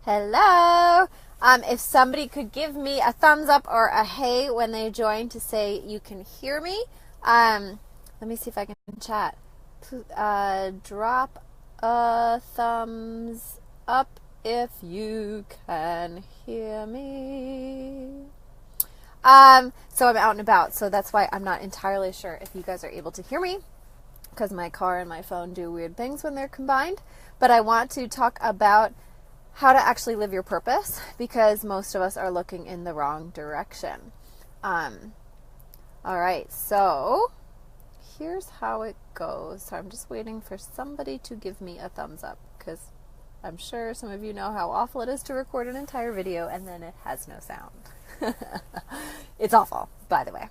Hello. If somebody could give me a thumbs up or a hey when they join to say you can hear me. Let me see if I can chat. Drop a thumbs up if you can hear me. So I'm out and about, so that's why I'm not entirely sure if you guys are able to hear me, because my car and my phone do weird things when they're combined. But I want to talk about how to actually live your purpose, because most of us are looking in the wrong direction. All right, so here's how it goes. So I'm just waiting for somebody to give me a thumbs up, because I'm sure some of you know how awful it is to record an entire video and then it has no sound. It's awful, by the way.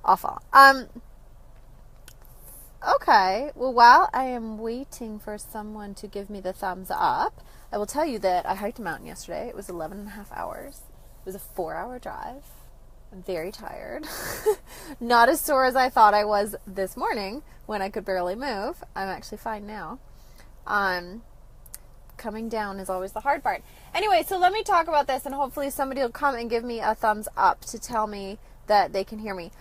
Awful. Okay, well, while I am waiting for someone to give me the thumbs up, I will tell you that I hiked a mountain yesterday. It was 11 and a half hours. It was a 4-hour drive. I'm very tired. Not as sore as I thought I was this morning when I could barely move. I'm actually fine now. Coming down is always the hard part. Anyway, so let me talk about this, and hopefully somebody will come and give me a thumbs up to tell me that they can hear me.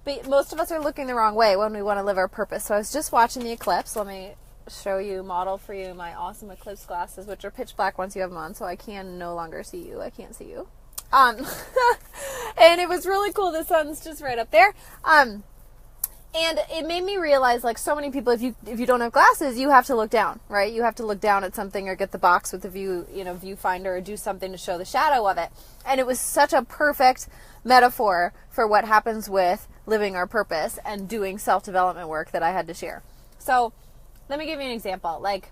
But most of us are looking the wrong way when we want to live our purpose. So I was just watching the eclipse. Let me show you, model for you my awesome eclipse glasses, which are pitch black once you have them on, so I can no longer see you. I can't see you. And it was really cool. The sun's just right up there. And it made me realize, like, so many people, if you don't have glasses, you have to look down, right? You have to look down at something or get the box with the viewfinder, or do something to show the shadow of it. And it was such a perfect metaphor for what happens with living our purpose and doing self-development work that I had to share. So let me give you an example. Like,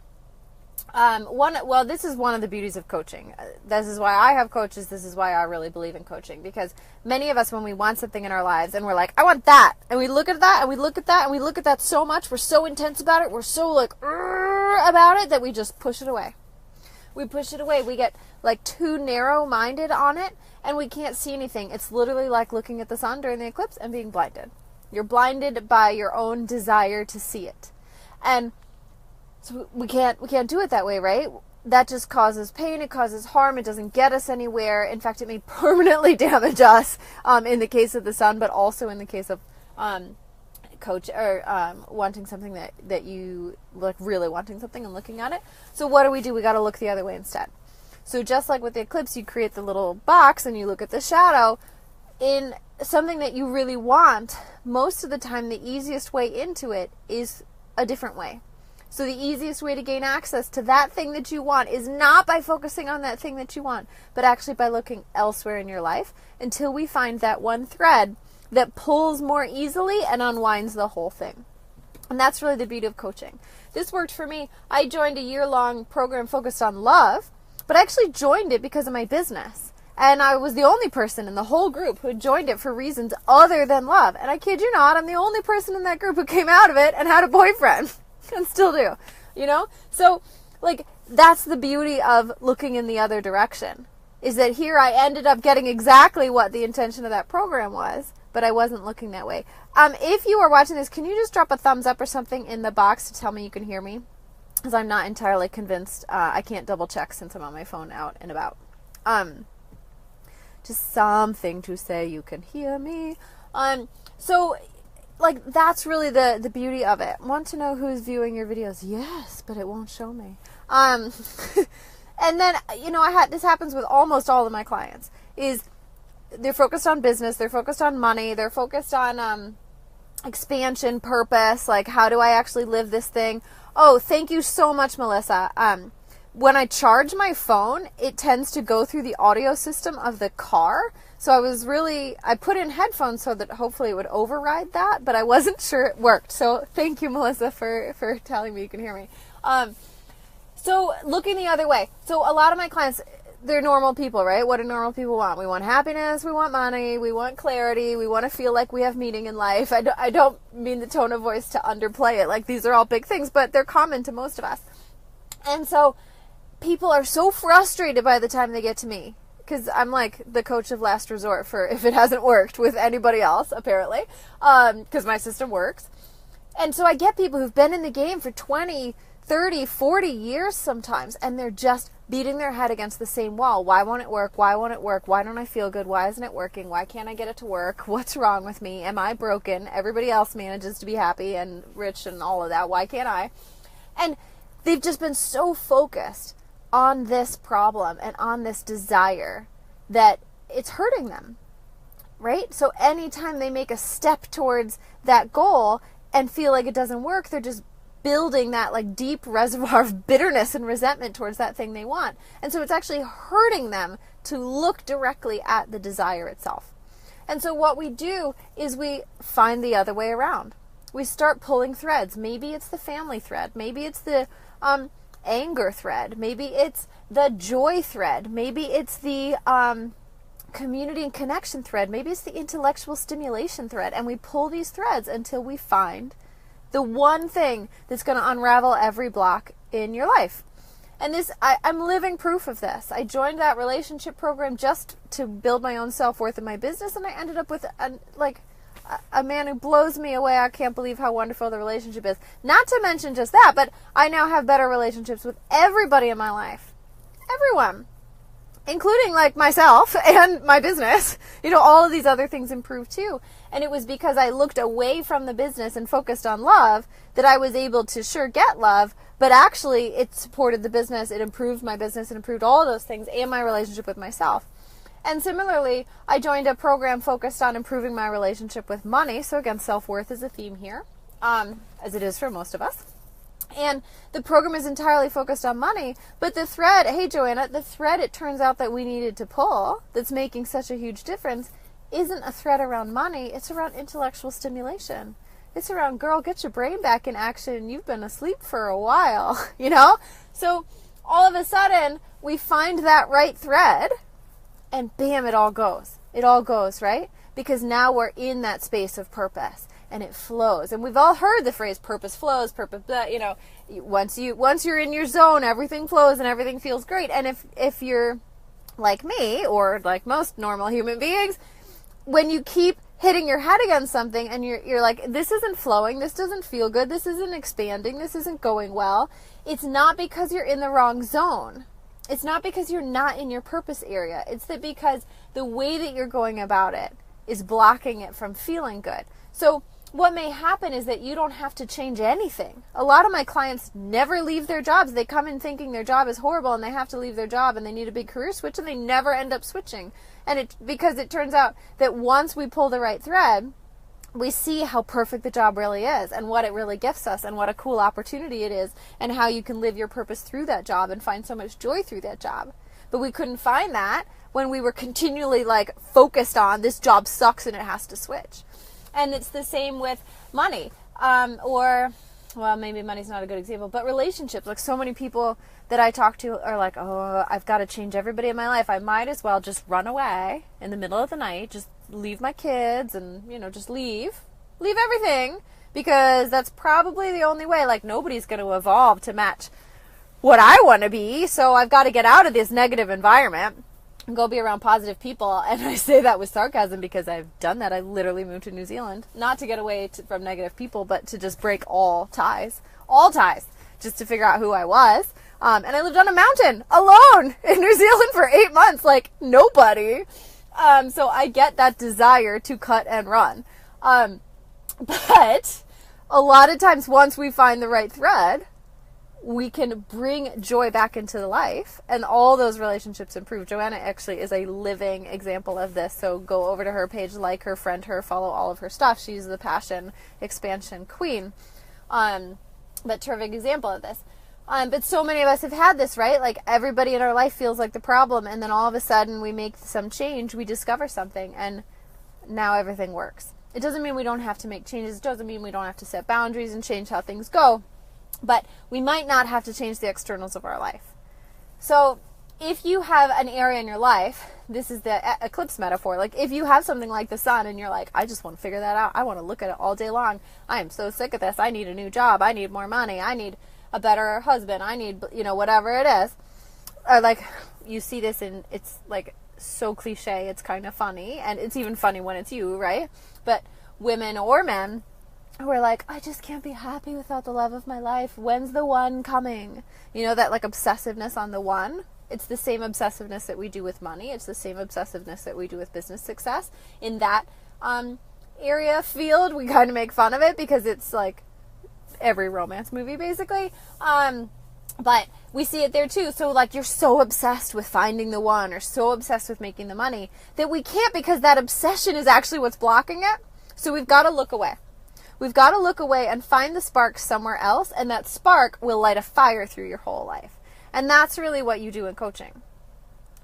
this is one of the beauties of coaching. This is why I have coaches. This is why I really believe in coaching, because many of us, when we want something in our lives and we're like, I want that, and we look at that and we look at that and we look at that so much, we're so intense about it, we're so like about it, that we just push it away. We push it away. We get like too narrow-minded on it, and we can't see anything. It's literally like looking at the sun during the eclipse and being blinded. You're blinded by your own desire to see it. And so we can't do it that way, right? That just causes pain, it causes harm, it doesn't get us anywhere. In fact, it may permanently damage us in the case of the sun, but also in the case of coach or wanting something that you like, really wanting something and looking at it. So what do? We got to look the other way instead. So just like with the eclipse, you create the little box and you look at the shadow. In something that you really want, most of the time the easiest way into it is a different way. So the easiest way to gain access to that thing that you want is not by focusing on that thing that you want, but actually by looking elsewhere in your life until we find that one thread that pulls more easily and unwinds the whole thing. And that's really the beauty of coaching. This worked for me. I joined a year-long program focused on love, but I actually joined it because of my business. And I was the only person in the whole group who had joined it for reasons other than love. And I kid you not, I'm the only person in that group who came out of it and had a boyfriend. And still do, So, like, that's the beauty of looking in the other direction, is that here I ended up getting exactly what the intention of that program was, but I wasn't looking that way. If you are watching this, can you just drop a thumbs up or something in the box to tell me you can hear me? Because I'm not entirely convinced. I can't double check since I'm on my phone out and about. Just something to say you can hear me. So, like, that's really the beauty of it. Want to know who's viewing your videos? Yes, but it won't show me. And then, this happens with almost all of my clients, is they're focused on business, they're focused on money, they're focused on expansion, purpose, like, how do I actually live this thing? Oh, thank you so much, Melissa. When I charge my phone, it tends to go through the audio system of the car. So I put in headphones so that hopefully it would override that, but I wasn't sure it worked. So thank you, Melissa, for telling me you can hear me. So looking the other way. So a lot of my clients, they're normal people, right? What do normal people want? We want happiness, we want money, we want clarity, we want to feel like we have meaning in life. I don't mean the tone of voice to underplay it. Like, these are all big things, but they're common to most of us. And so people are so frustrated by the time they get to me, because I'm like the coach of last resort for if it hasn't worked with anybody else, apparently, because my system works. And so I get people who've been in the game for 20, 30, 40 years sometimes, and they're just beating their head against the same wall. Why won't it work? Why won't it work? Why don't I feel good? Why isn't it working? Why can't I get it to work? What's wrong with me? Am I broken? Everybody else manages to be happy and rich and all of that. Why can't I? And they've just been so focused on this problem and on this desire that it's hurting them, right? So anytime they make a step towards that goal and feel like it doesn't work, they're just building that like deep reservoir of bitterness and resentment towards that thing they want. And so it's actually hurting them to look directly at the desire itself. And so what we do is we find the other way around. We start pulling threads. Maybe it's the family thread. Maybe it's the anger thread. Maybe it's the joy thread. Maybe it's the community and connection thread. Maybe it's the intellectual stimulation thread. And we pull these threads until we find the one thing that's going to unravel every block in your life. And this, I'm living proof of this. I joined that relationship program just to build my own self-worth in my business, and I ended up with a man who blows me away. I can't believe how wonderful the relationship is. Not to mention just that, but I now have better relationships with everybody in my life. Everyone. Including like myself and my business. You know, all of these other things improved too. And it was because I looked away from the business and focused on love that I was able to sure get love, but actually it supported the business, it improved my business, it improved all of those things and my relationship with myself. And similarly, I joined a program focused on improving my relationship with money. So again, self-worth is a theme here, as it is for most of us. And the program is entirely focused on money, but the thread, hey Joanna, the thread it turns out that we needed to pull that's making such a huge difference isn't a thread around money, it's around intellectual stimulation. It's around, girl, get your brain back in action. You've been asleep for a while, you know? So all of a sudden, we find that right thread, and bam, it all goes. It all goes, right? Because now we're in that space of purpose. And it flows. And we've all heard the phrase purpose flows, purpose, you know, once you're in your zone, everything flows and everything feels great. And if you're like me or like most normal human beings, when you keep hitting your head against something and you're like, this isn't flowing, this doesn't feel good, this isn't expanding, this isn't going well, it's not because you're in the wrong zone. It's not because you're not in your purpose area. It's that because the way that you're going about it is blocking it from feeling good. So what may happen is that you don't have to change anything. A lot of my clients never leave their jobs. They come in thinking their job is horrible and they have to leave their job and they need a big career switch, and they never end up switching. And because it turns out that once we pull the right thread, we see how perfect the job really is and what it really gifts us and what a cool opportunity it is and how you can live your purpose through that job and find so much joy through that job. But we couldn't find that when we were continually like focused on this job sucks and it has to switch. And it's the same with money, well, maybe money's not a good example, but relationships. Like so many people that I talk to are like, oh, I've got to change everybody in my life. I might as well just run away in the middle of the night, just leave my kids and, you know, just leave everything, because that's probably the only way. Like nobody's going to evolve to match what I want to be. So I've got to get out of this negative environment and go be around positive people. And I say that with sarcasm because I've done that. I literally moved to New Zealand, not to get away from negative people, but to just break all ties, just to figure out who I was. And I lived on a mountain alone in New Zealand for 8 months, like nobody. So I get that desire to cut and run. But a lot of times once we find the right thread, we can bring joy back into the life and all those relationships improve. Joanna actually is a living example of this. So go over to her page, like her, friend her, follow all of her stuff. She's the passion expansion queen. But terrific example of this. But so many of us have had this, right? Like everybody in our life feels like the problem, and then all of a sudden we make some change, we discover something, and now everything works. It doesn't mean we don't have to make changes. It doesn't mean we don't have to set boundaries and change how things go. But we might not have to change the externals of our life. So if you have an area in your life, this is the eclipse metaphor. Like if you have something like the sun and you're like, I just want to figure that out. I want to look at it all day long. I am so sick of this. I need a new job. I need more money. I need a better husband. I need, whatever it is. Or like you see this and it's like so cliche. It's kind of funny. And it's even funny when it's you, right? But women or men, who are like, I just can't be happy without the love of my life. When's the one coming? You know, that like obsessiveness on the one. It's the same obsessiveness that we do with money. It's the same obsessiveness that we do with business success. In that area field, we kind of make fun of it because it's like every romance movie basically. But we see it there too. So like you're so obsessed with finding the one or so obsessed with making the money that we can't, because that obsession is actually what's blocking it. So we've got to look away. We've got to look away and find the spark somewhere else, and that spark will light a fire through your whole life. And that's really what you do in coaching.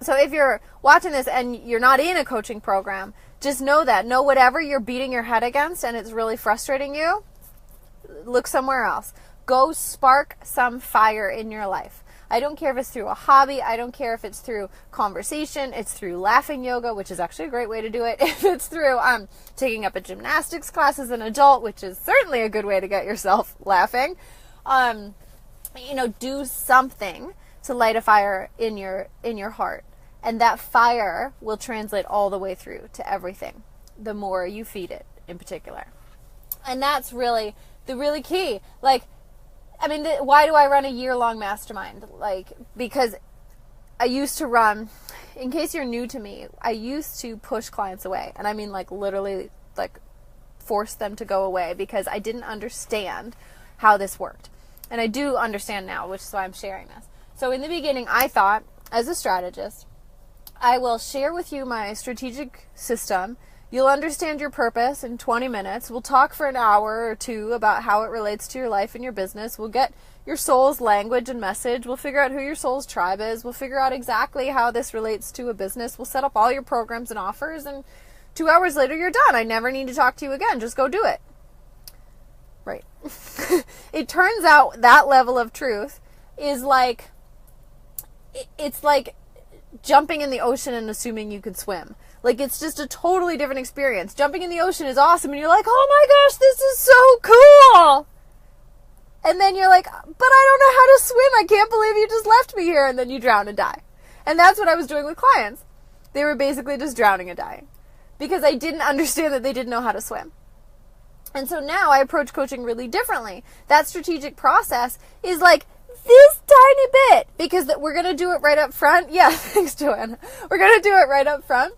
So if you're watching this and you're not in a coaching program, just know that. Know whatever you're beating your head against and it's really frustrating you, look somewhere else. Go spark some fire in your life. I don't care if it's through a hobby. I don't care if it's through conversation. It's through laughing yoga, which is actually a great way to do it. If it's through taking up a gymnastics class as an adult, which is certainly a good way to get yourself laughing. Do something to light a fire in your heart. And that fire will translate all the way through to everything, the more you feed it in particular. And that's really the really key. Why do I run a year-long mastermind? Because I used to run, in case you're new to me, I used to push clients away. And I mean, literally, force them to go away because I didn't understand how this worked. And I do understand now, which is why I'm sharing this. So in the beginning, I thought, as a strategist, I will share with you my strategic system. You'll understand your purpose in 20 minutes. We'll talk for an hour or two about how it relates to your life and your business. We'll get your soul's language and message. We'll figure out who your soul's tribe is. We'll figure out exactly how this relates to a business. We'll set up all your programs and offers, and 2 hours later, you're done. I never need to talk to you again. Just go do it. Right. It turns out that level of truth is it's like jumping in the ocean and assuming you could swim. It's just a totally different experience. Jumping in the ocean is awesome, and you're like, oh my gosh, this is so cool. And then you're like, but I don't know how to swim. I can't believe you just left me here. And then you drown and die. And that's what I was doing with clients. They were basically just drowning and dying because I didn't understand that they didn't know how to swim. And so now I approach coaching really differently. That strategic process is this tiny bit, because we're going to do it right up front. Yeah, thanks, Joanna. We're going to do it right up front.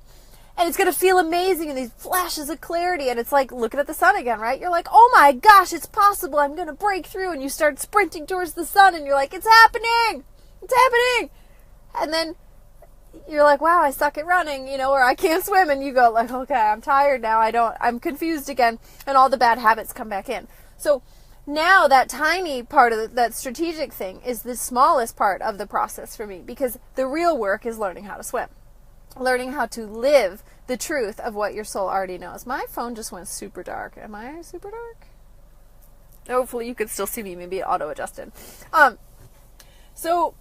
And it's going to feel amazing, and these flashes of clarity, and it's like looking at the sun again, right? You're like, oh my gosh, it's possible. I'm going to break through, and you start sprinting towards the sun, and you're like, it's happening. It's happening. And then you're like, wow, I suck at running, or I can't swim, and you go okay, I'm tired now. I'm confused again, and all the bad habits come back in. So now that tiny part of that strategic thing is the smallest part of the process for me, because the real work is learning how to swim. Learning how to live the truth of what your soul already knows. My phone just went super dark. Am I super dark? Hopefully you could still see me. Maybe it auto-adjusted. So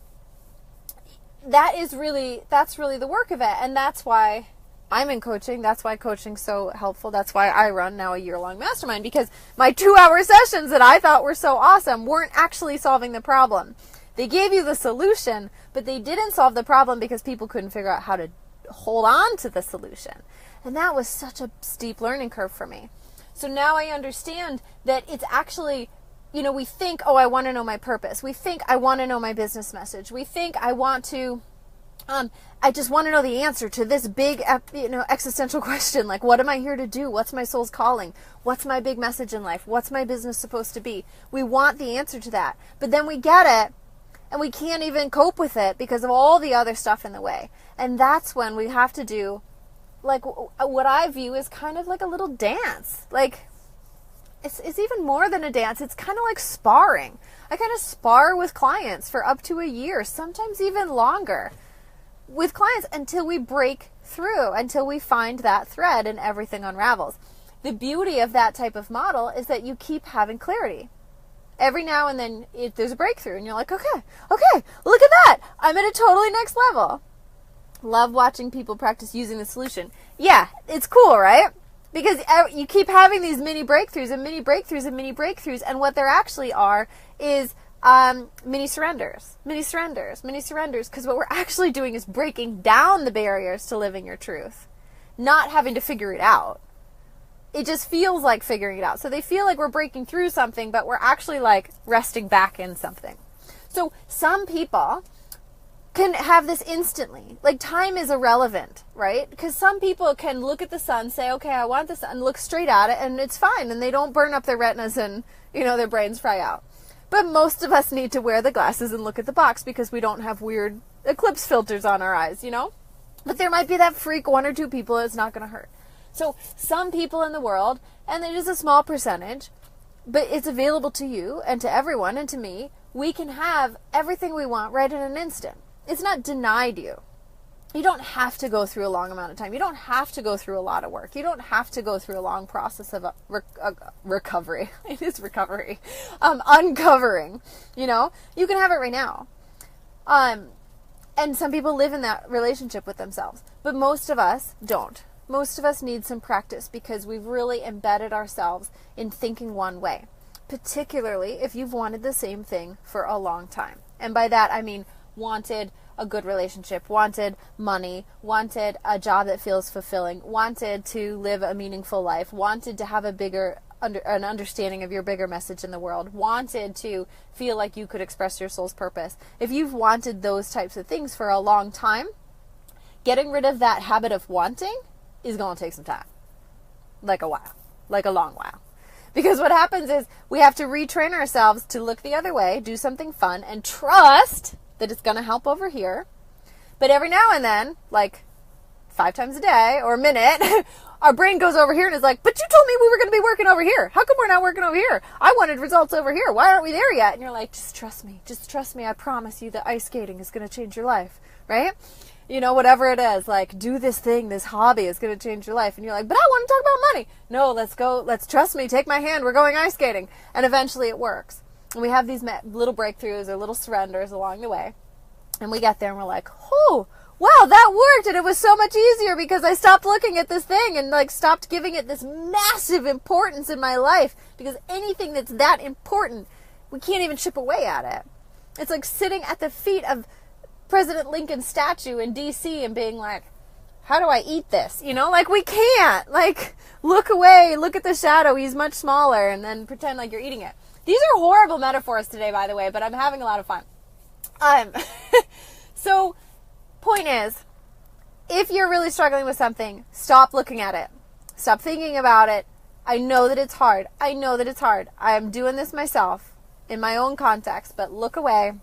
that's really the work of it. And that's why I'm in coaching. That's why coaching's so helpful. That's why I run now a year-long mastermind, because my 2-hour sessions that I thought were so awesome weren't actually solving the problem. They gave you the solution, but they didn't solve the problem because people couldn't figure out how to hold on to the solution. And that was such a steep learning curve for me. So now I understand that it's actually, we think, oh, I want to know my purpose. We think I want to know my business message. We think I want to, I just want to know the answer to this big, existential question. What am I here to do? What's my soul's calling? What's my big message in life? What's my business supposed to be? We want the answer to that. But then we get it, and we can't even cope with it because of all the other stuff in the way. And that's when we have to do, what I view as kind of like a little dance. It's even more than a dance. It's kind of like sparring. I kind of spar with clients for up to a year, sometimes even longer, with clients until we break through, until we find that thread and everything unravels. The beauty of that type of model is that you keep having clarity. Every now and then there's a breakthrough, and you're like, okay, look at that. I'm at a totally next level. Love watching people practice using the solution. Yeah, it's cool, right? Because you keep having these mini breakthroughs and mini breakthroughs and mini breakthroughs, and what there actually are is mini surrenders, because what we're actually doing is breaking down the barriers to living your truth, not having to figure it out. it just feels like figuring it out. So they feel like we're breaking through something, but we're actually like resting back in something. So some people can have this instantly. Like time is irrelevant, right? Because some people can look at the sun, say, okay, I want the sun, look straight at it, and it's fine. And they don't burn up their retinas and, their brains fry out. But most of us need to wear the glasses and look at the box because we don't have weird eclipse filters on our eyes, But there might be that freak 1 or 2 people it's not going to hurt. So some people in the world, and it is a small percentage, but it's available to you and to everyone and to me, we can have everything we want right in an instant. It's not denied you. You don't have to go through a long amount of time. You don't have to go through a lot of work. You don't have to go through a long process of recovery. It is recovery. Uncovering. You can have it right now. And some people live in that relationship with themselves. But most of us don't. Most of us need some practice because we've really embedded ourselves in thinking one way. Particularly if you've wanted the same thing for a long time. And by that I mean wanted a good relationship, wanted money, wanted a job that feels fulfilling, wanted to live a meaningful life, wanted to have an understanding of your bigger message in the world, wanted to feel like you could express your soul's purpose. If you've wanted those types of things for a long time, getting rid of that habit of wanting is going to take some time. Like a long while. Because what happens is we have to retrain ourselves to look the other way, do something fun, and trust that it's going to help over here. But every now and then, like 5 times a day or a minute, our brain goes over here and is like, but you told me we were going to be working over here. How come we're not working over here? I wanted results over here. Why aren't we there yet? And you're like, just trust me. Just trust me. I promise you that ice skating is going to change your life, right? Whatever it is, like do this thing, this hobby is going to change your life. And you're like, but I want to talk about money. No, let's go. Let's trust me. Take my hand. We're going ice skating. And eventually it works. And we have these little breakthroughs or little surrenders along the way. And we get there and we're like, oh, wow, that worked. And it was so much easier because I stopped looking at this thing and stopped giving it this massive importance in my life. Because anything that's that important, we can't even chip away at it. It's like sitting at the feet of President Lincoln's statue in D.C. and being like, how do I eat this? We can't. Look away, look at the shadow, he's much smaller, and then pretend like you're eating it. These are horrible metaphors today, by the way, but I'm having a lot of fun. So, point is, if you're really struggling with something, stop looking at it. Stop thinking about it. I know that it's hard. I'm doing this myself in my own context, but look away.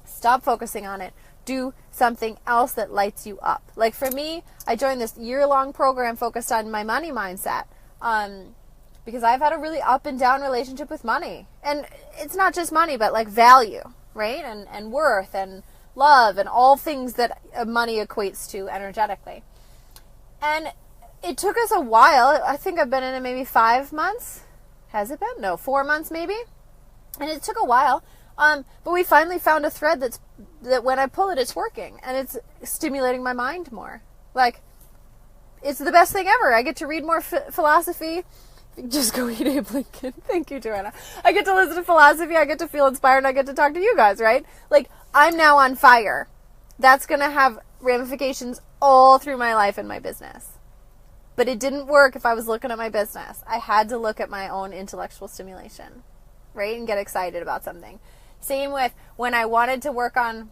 Stop focusing on it. Do something else that lights you up. Like for me, I joined this year-long program focused on my money mindset. Because I've had a really up and down relationship with money. And it's not just money, but like value, right? And worth and love and all things that money equates to energetically. And it took us a while. I think I've been in it maybe 5 months. Has it been? No, 4 months maybe. And it took a while. But we finally found a thread that when I pull it, it's working. And it's stimulating my mind more. It's the best thing ever. I get to read more philosophy. Just go eat Abe Lincoln. Thank you, Joanna. I get to listen to philosophy. I get to feel inspired. And I get to talk to you guys, right? I'm now on fire. That's going to have ramifications all through my life and my business. But it didn't work if I was looking at my business. I had to look at my own intellectual stimulation, right? And get excited about something. Same with when I wanted to work on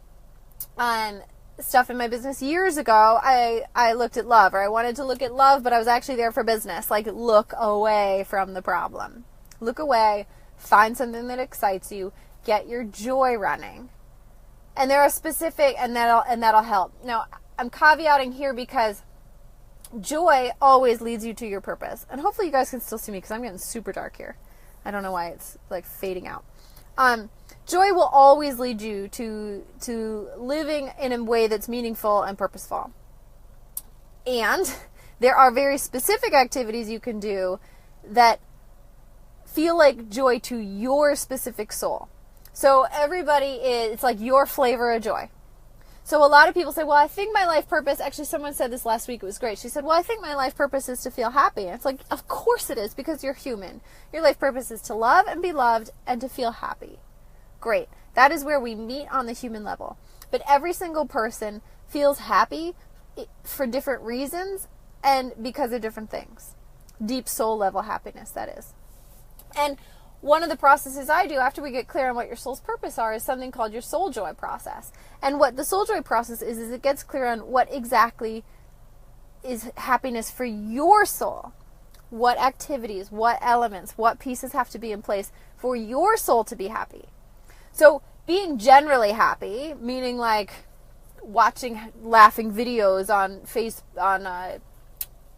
stuff in my business years ago, I looked at love, or I wanted to look at love, but I was actually there for business. Look away from the problem. Look away, find something that excites you, get your joy running. And there are specific, and that'll help. Now, I'm caveating here because joy always leads you to your purpose. And hopefully you guys can still see me because I'm getting super dark here. I don't know why it's fading out. Joy will always lead you to living in a way that's meaningful and purposeful. And there are very specific activities you can do that feel like joy to your specific soul. So it's like your flavor of joy. So a lot of people say, well, I think my life purpose, actually someone said this last week, it was great. She said, well, I think my life purpose is to feel happy. And it's like, of course it is, because you're human. Your life purpose is to love and be loved and to feel happy. Great. That is where we meet on the human level. But every single person feels happy for different reasons and because of different things. deep soul level happiness, that is. And one of the processes I do after we get clear on what your soul's purpose are is something called your soul joy process. And what the soul joy process is it gets clear on what exactly is happiness for your soul. What activities, what elements, what pieces have to be in place for your soul to be happy. So being generally happy, meaning like watching laughing videos on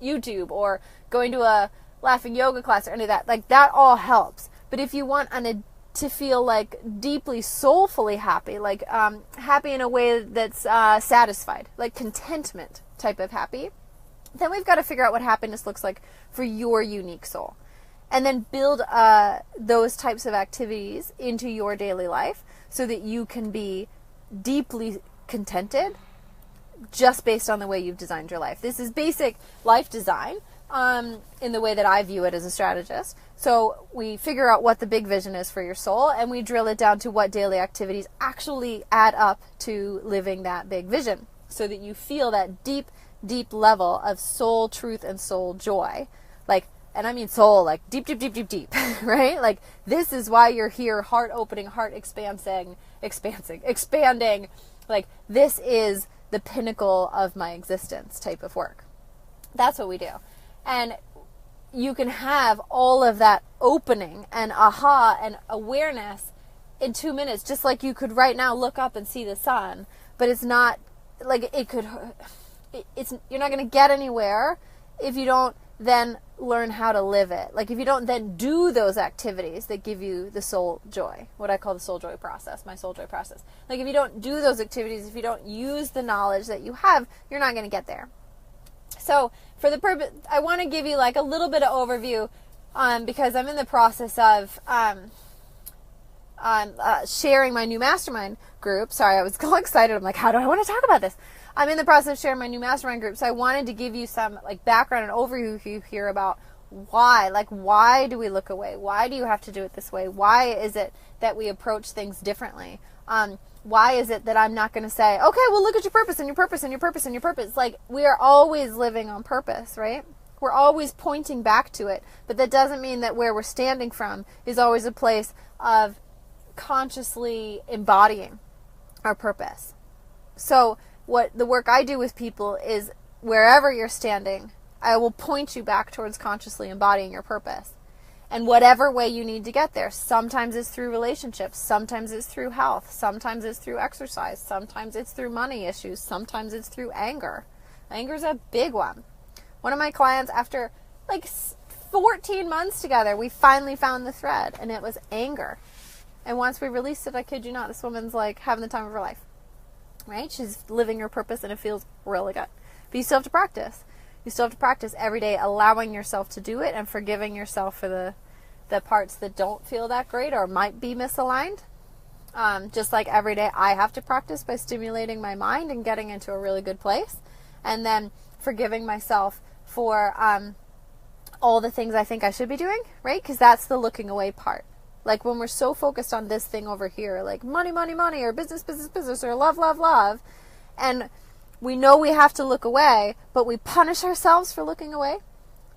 YouTube, or going to a laughing yoga class, or any of that, like that all helps. But if you want to feel like deeply soulfully happy, like happy in a way that's satisfied, like contentment type of happy, then we've got to figure out what happiness looks like for your unique soul. And then build those types of activities into your daily life so that you can be deeply contented just based on the way you've designed your life. This is basic life design in the way that I view it as a strategist. So we figure out what the big vision is for your soul, and we drill it down to what daily activities actually add up to living that big vision, so that you feel that deep, deep level of soul truth and soul joy. Like, and I mean soul, like deep, deep, deep, deep, deep, right? Like, this is why you're here, heart opening, heart expanding. Like, this is the pinnacle of my existence type of work. That's what we do. And you can have all of that opening and aha and awareness in 2 minutes, just like you could right now look up and see the sun. But it's not like you're not going to get anywhere if you don't then learn how to live it. Like, if you don't then do those activities that give you the soul joy, what I call the soul joy process, my soul joy process. Like, if you don't do those activities, if you don't use the knowledge that you have, you're not going to get there. So for the purpose, I want to give you like a little bit of overview because I'm in the process of sharing my new mastermind group. Sorry, I was so excited. I'm like, how do I want to talk about this? I'm in the process of sharing my new mastermind group. So I wanted to give you some like background and overview here about why do we look away? Why do you have to do it this way? Why is it that we approach things differently? Why is it that I'm not going to say, okay, well, look at your purpose and your purpose and your purpose and your purpose? Like, we are always living on purpose, right? We're always pointing back to it, but that doesn't mean that where we're standing from is always a place of consciously embodying our purpose. So what the work I do with people is, wherever you're standing, I will point you back towards consciously embodying your purpose. And whatever way you need to get there, sometimes it's through relationships, sometimes it's through health, sometimes it's through exercise, sometimes it's through money issues, sometimes it's through anger. Anger's a big one. One of my clients, after like 14 months together, we finally found the thread, and it was anger. And once we released it, I kid you not, this woman's like having the time of her life, right? She's living her purpose, and it feels really good. But you still have to practice. You still have to practice every day, allowing yourself to do it and forgiving yourself for the parts that don't feel that great or might be misaligned. Just like every day I have to practice by stimulating my mind and getting into a really good place. And then forgiving myself for all the things I think I should be doing, right? Because that's the looking away part. Like, when we're so focused on this thing over here, like money, money, money, or business, business, business, or love, love, love, and we know we have to look away, but we punish ourselves for looking away.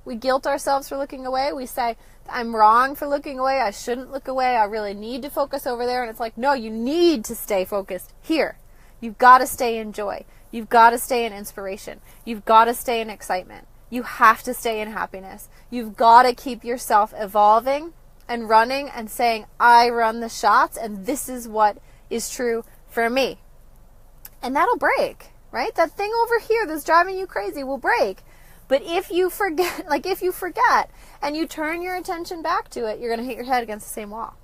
We guilt ourselves for looking away. We say, I'm wrong for looking away. I shouldn't look away. I really need to focus over there. And it's like, no, you need to stay focused here. You've got to stay in joy. You've got to stay in inspiration. You've got to stay in excitement. You have to stay in happiness. You've got to keep yourself evolving and running and saying, I run the shots, and this is what is true for me. And that'll break, right? That thing over here that's driving you crazy will break. But if you forget, and you turn your attention back to it, you're going to hit your head against the same wall.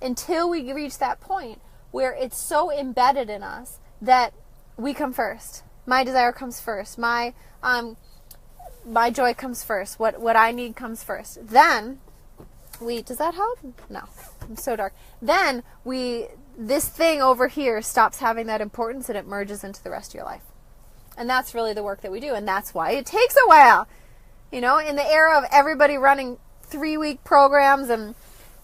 Until we reach that point where it's so embedded in us that we come first. My desire comes first. My joy comes first. What I need comes first. Then does that help? No, I'm so dark. Then this thing over here stops having that importance, and it merges into the rest of your life. And that's really the work that we do. And that's why it takes a while. You know, in the era of everybody running 3-week programs and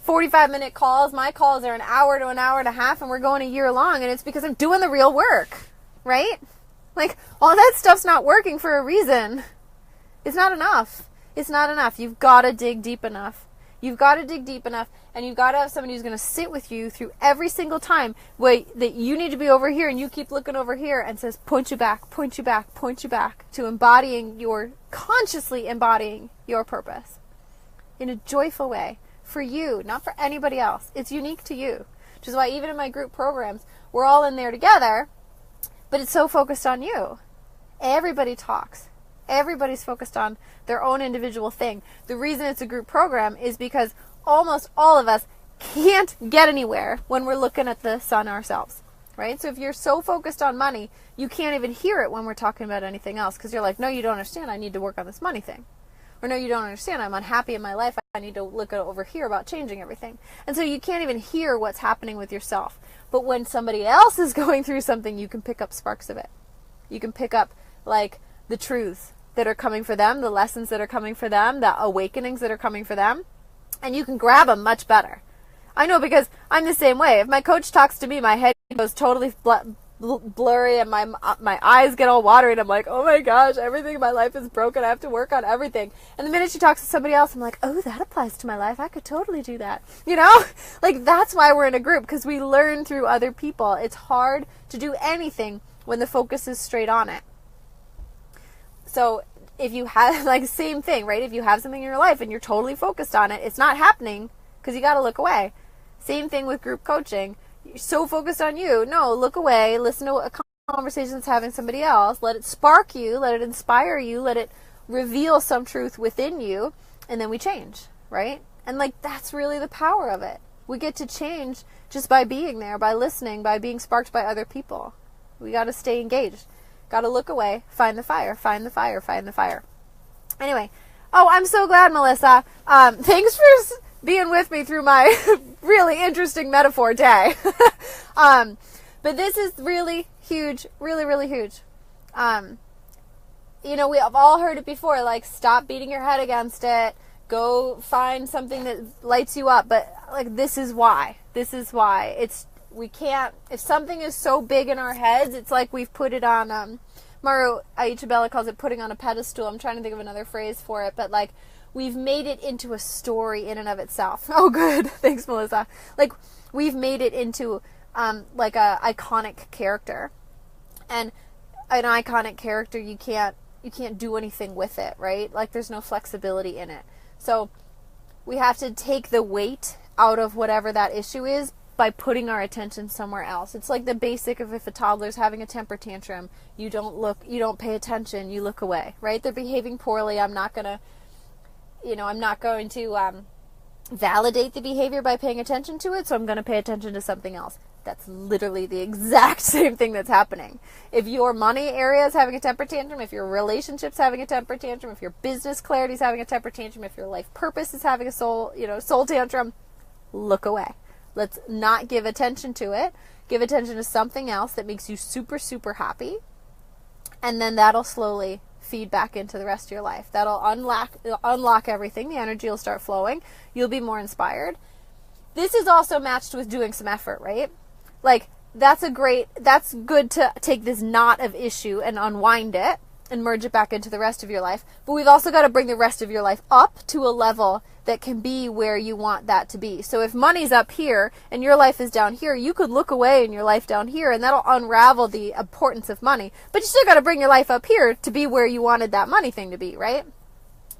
45-minute calls, my calls are an hour to an hour and a half, and we're going a year long. And it's because I'm doing the real work, right? Like, all that stuff's not working for a reason. It's not enough. It's not enough. You've got to dig deep enough. You've got to dig deep enough, and you've got to have somebody who's going to sit with you through every single time that you need to be over here and you keep looking over here and says, point you back, point you back, point you back to consciously embodying your purpose in a joyful way for you, not for anybody else. It's unique to you, which is why even in my group programs, we're all in there together, but it's so focused on you. Everybody talks. Everybody's focused on their own individual thing. The reason it's a group program is because almost all of us can't get anywhere when we're looking at the sun ourselves, right? So if you're so focused on money, you can't even hear it when we're talking about anything else because you're like, no, you don't understand. I need to work on this money thing. Or no, you don't understand. I'm unhappy in my life. I need to look over here about changing everything. And so you can't even hear what's happening with yourself. But when somebody else is going through something, you can pick up sparks of it. You can pick up like the truths that are coming for them, the lessons that are coming for them, the awakenings that are coming for them, and you can grab them much better. I know because I'm the same way. If my coach talks to me, my head goes totally blurry and my eyes get all watery and I'm like, oh my gosh, everything in my life is broken. I have to work on everything. And the minute she talks to somebody else, I'm like, oh, that applies to my life. I could totally do that. You know, like that's why we're in a group, because we learn through other people. It's hard to do anything when the focus is straight on it. So if you have, like, same thing, right? If you have something in your life and you're totally focused on it, it's not happening because you got to look away. Same thing with group coaching. You're so focused on you. No, look away. Listen to a conversation that's having somebody else. Let it spark you. Let it inspire you. Let it reveal some truth within you. And then we change, right? And, like, that's really the power of it. We get to change just by being there, by listening, by being sparked by other people. We got to stay engaged. Got to look away, find the fire, find the fire, find the fire. Anyway, I'm so glad, Melissa. Thanks for being with me through my really interesting metaphor day. But this is really huge, really, really huge. You know, we have all heard it before, like, stop beating your head against it. Go find something that lights you up. But, like, this is why. This is why. We can't, if something is so big in our heads, it's like we've put it on, Maru Aichabella calls it putting on a pedestal. I'm trying to think of another phrase for it, but like we've made it into a story in and of itself. Oh, good. Thanks, Melissa. Like we've made it into like a iconic character, and an iconic character, you can't do anything with it, right? Like there's no flexibility in it. So we have to take the weight out of whatever that issue is by putting our attention somewhere else. It's like the basic of if a toddler's having a temper tantrum, you don't pay attention, you look away, right? They're behaving poorly. I'm not going to validate the behavior by paying attention to it, so I'm going to pay attention to something else. That's literally the exact same thing that's happening. If your money area is having a temper tantrum, if your relationship's having a temper tantrum, if your business clarity is having a temper tantrum, if your life purpose is having a soul tantrum, look away. Let's not give attention to it. Give attention to something else that makes you super, super happy. And then that'll slowly feed back into the rest of your life. That'll unlock everything. The energy will start flowing. You'll be more inspired. This is also matched with doing some effort, right? Like, that's good to take this knot of issue and unwind it and merge it back into the rest of your life. But we've also got to bring the rest of your life up to a level that can be where you want that to be. So if money's up here and your life is down here, you could look away in your life down here and that'll unravel the importance of money. But you still got to bring your life up here to be where you wanted that money thing to be, right?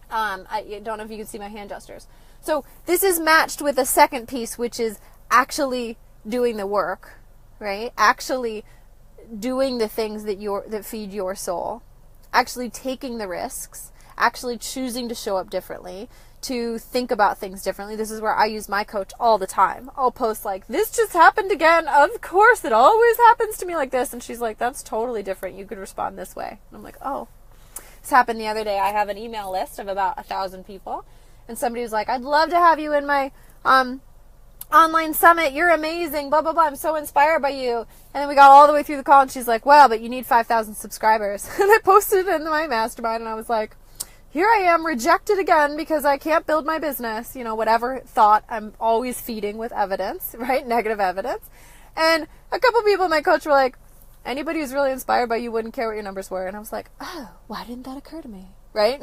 I don't know if you can see my hand gestures. So this is matched with a second piece, which is actually doing the work, right? Actually doing the things that feed your soul. Actually taking the risks. Actually choosing to show up differently. To think about things differently. This is where I use my coach all the time. I'll post like, this just happened again. Of course, it always happens to me like this. And she's like, that's totally different. You could respond this way. And I'm like, oh. This happened the other day. I have an email list of about 1,000 people. And somebody was like, I'd love to have you in my online summit. You're amazing. Blah, blah, blah. I'm so inspired by you. And then we got all the way through the call. And she's like, well, but you need 5,000 subscribers. And I posted it in my mastermind. And I was like, here I am, rejected again because I can't build my business. You know, whatever thought I'm always feeding with evidence, right? Negative evidence. And a couple people in my coach were like, anybody who's really inspired by you wouldn't care what your numbers were. And I was like, oh, why didn't that occur to me? right?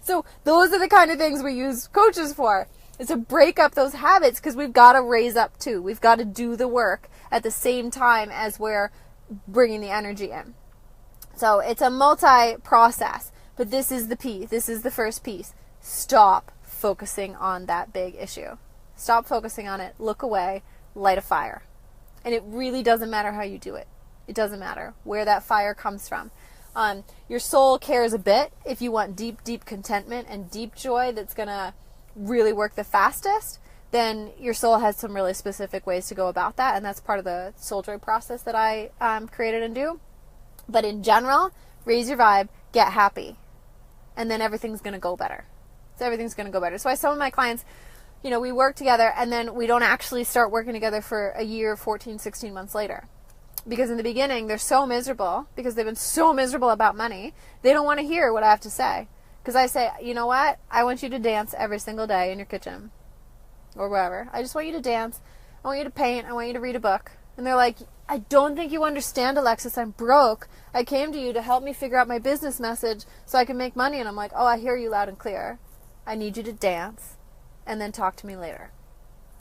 So those are the kind of things we use coaches for, is to break up those habits, because we've got to raise up too. We've got to do the work at the same time as we're bringing the energy in. So it's a multi-process, but this is the piece. This is the first piece. Stop focusing on that big issue. Stop focusing on it. Look away. Light a fire. And it really doesn't matter how you do it. It doesn't matter where that fire comes from. Your soul cares a bit. If you want deep, deep contentment and deep joy that's going to really work the fastest, then your soul has some really specific ways to go about that. And that's part of the soul joy process that I created and do. But in general, raise your vibe, get happy. And then everything's going to go better. So everything's going to go better. So some of my clients, we work together and then we don't actually start working together for a year, 14, 16 months later. Because in the beginning, they're so miserable because they've been so miserable about money. They don't want to hear what I have to say. Because I say, you know what? I want you to dance every single day in your kitchen or wherever. I just want you to dance. I want you to paint. I want you to read a book. And they're like, I don't think you understand, Alexis. I'm broke. I came to you to help me figure out my business message so I can make money. And I'm like, oh, I hear you loud and clear. I need you to dance and then talk to me later.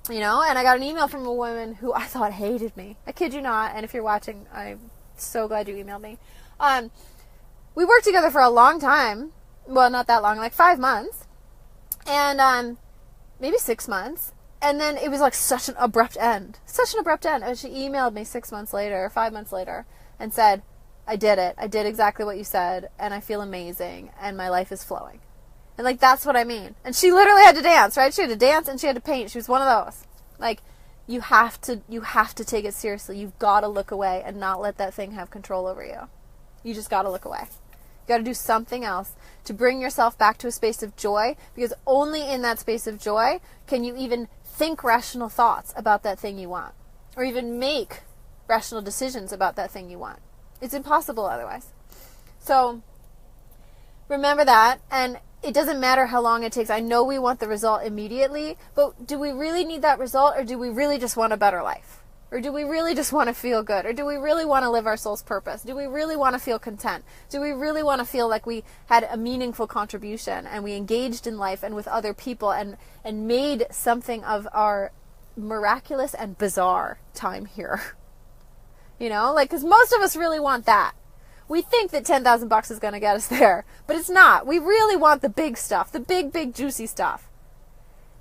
And I got an email from a woman who I thought hated me. I kid you not. And if you're watching, I'm so glad you emailed me. We worked together for a long time. Well, not that long, like 5 months. And maybe 6 months. And then it was like such an abrupt end. Such an abrupt end. And she emailed me 6 months later, 5 months later, and said, I did it. I did exactly what you said. And I feel amazing. And my life is flowing. And like, that's what I mean. And she literally had to dance, right? She had to dance and she had to paint. She was one of those. Like, you have to take it seriously. You've got to look away and not let that thing have control over you. You just got to look away. You got to do something else to bring yourself back to a space of joy, because only in that space of joy can you even think rational thoughts about that thing you want, or even make rational decisions about that thing you want. It's impossible otherwise. So remember that, and it doesn't matter how long it takes. I know we want the result immediately, but do we really need that result, or do we really just want a better life? Or do we really just want to feel good? Or do we really want to live our soul's purpose? Do we really want to feel content? Do we really want to feel like we had a meaningful contribution and we engaged in life and with other people and made something of our miraculous and bizarre time here? Because most of us really want that. We think that $10,000 is going to get us there, but it's not. We really want the big stuff, the big, big, juicy stuff.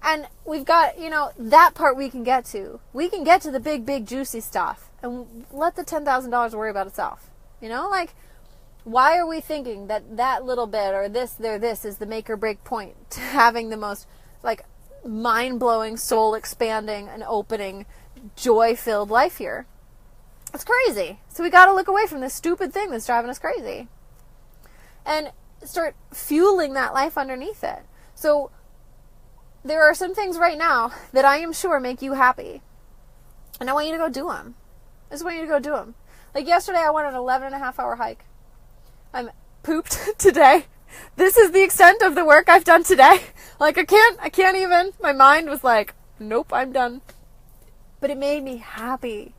And we've got, that part we can get to. We can get to the big, big, juicy stuff and let the $10,000 worry about itself. Why are we thinking that little bit or this is the make or break point to having the most, mind-blowing, soul-expanding and opening, joy-filled life here? It's crazy. So we got to look away from this stupid thing that's driving us crazy and start fueling that life underneath it. So there are some things right now that I am sure make you happy. And I want you to go do them. I just want you to go do them. Like yesterday, I went on an 11.5-hour hike. I'm pooped today. This is the extent of the work I've done today. I can't even. My mind was like, nope, I'm done. But it made me happy.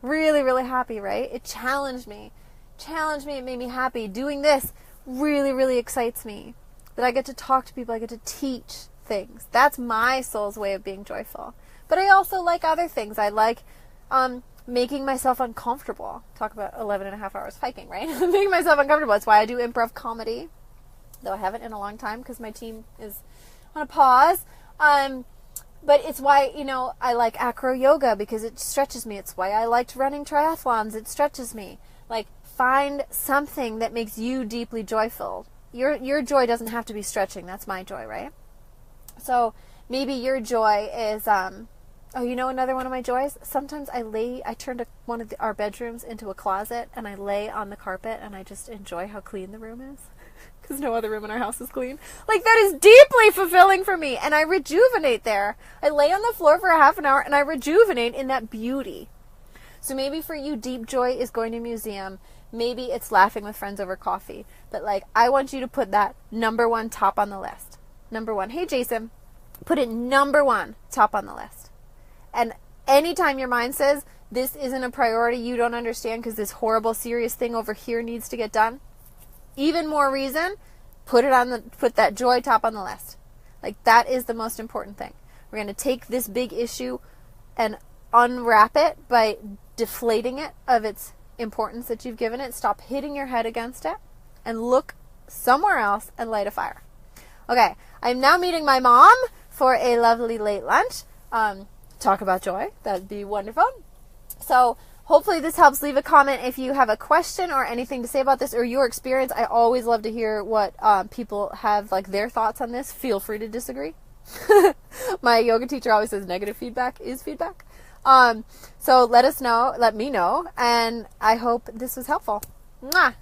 Really, really happy, right? It challenged me. It made me happy. Doing this really, really excites me. That I get to talk to people. I get to teach things. That's my soul's way of being joyful. But I also like other things. I like making myself uncomfortable. Talk about 11.5 hours hiking, right? Making myself uncomfortable. That's why I do improv comedy, though I haven't in a long time because my team is on a pause. But it's why, I like acro yoga because it stretches me. It's why I liked running triathlons. It stretches me. Find something that makes you deeply joyful. Your joy doesn't have to be stretching. That's my joy, right? So maybe your joy is, another one of my joys? Sometimes I turned one of our bedrooms into a closet and I lay on the carpet and I just enjoy how clean the room is. Because no other room in our house is clean. That is deeply fulfilling for me. And I rejuvenate there. I lay on the floor for a half an hour and I rejuvenate in that beauty. So maybe for you, deep joy is going to a museum. Maybe it's laughing with friends over coffee. But I want you to put that number one top on the list. Number one. Hey, Jason, put it number one top on the list. And anytime your mind says this isn't a priority, you don't understand because this horrible, serious thing over here needs to get done, even more reason put that joy top on the list. Like, that is the most important thing. We're going to take this big issue and unwrap it by deflating it of its importance that you've given it. Stop hitting your head against it and look somewhere else and light a fire. Okay, I'm now meeting my mom for a lovely late lunch. Talk about joy. That'd be wonderful. So hopefully this helps. Leave a comment if you have a question or anything to say about this or your experience. I always love to hear what people have, like, their thoughts on this. Feel free to disagree. My yoga teacher always says negative feedback is feedback. So let me know, and I hope this was helpful. Mwah!